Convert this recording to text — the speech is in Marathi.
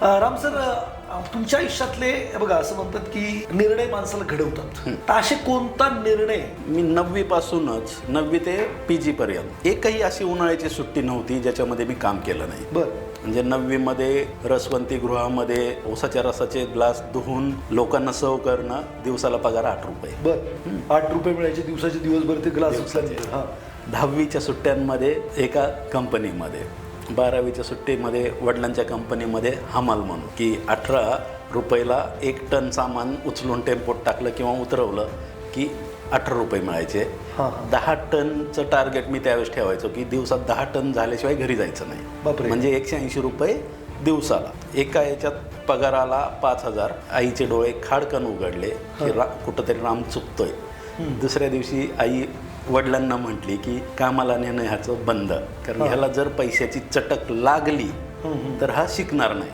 राम सर, तुमच्या आयुष्यातले बघा असं म्हणतात की निर्णय माणसाला घडवतात, तर असे कोणता निर्णय? मी 9वी पासूनच 9वी ते PG पर्यंत एकही अशी उन्हाळ्याची सुट्टी नव्हती ज्याच्यामध्ये मी काम केलं नाही. बर. म्हणजे 9वी मध्ये रसवंती गृहामध्ये ऊसाच्या रसाचे ग्लास धुवून लोकांना सर्व करणं, दिवसाला पगार 8 रुपये. बर. 8 रुपये मिळायचे दिवसाचे, दिवसभर ते ग्लास उचलायचे. हा. 10वीच्या सुट्ट्यांमध्ये एका कंपनीमध्ये, 12वीच्या सुट्टीमध्ये वडिलांच्या कंपनीमध्ये हमाल म्हणून, की 18 रुपयाला 1 टन सामान उचलून टेम्पोत टाकलं किंवा उतरवलं की 18 रुपये मिळायचे. 10 टनचं टार्गेट मी त्यावेळेस ठेवायचो की दिवसात 10 टन झाल्याशिवाय घरी जायचं नाही. बापरे. म्हणजे 180 रुपये दिवसाला. एका याच्यात पगाराला 5,000. आईचे डोळे खाडकन उघडले की कुठंतरी राम चुकतोय. दुसऱ्या दिवशी आई वडिलांना म्हटली की कामाला नेणं ह्याचं बंद, कारण ह्याला जर पैशाची चटक लागली तर हा शिकणार नाही.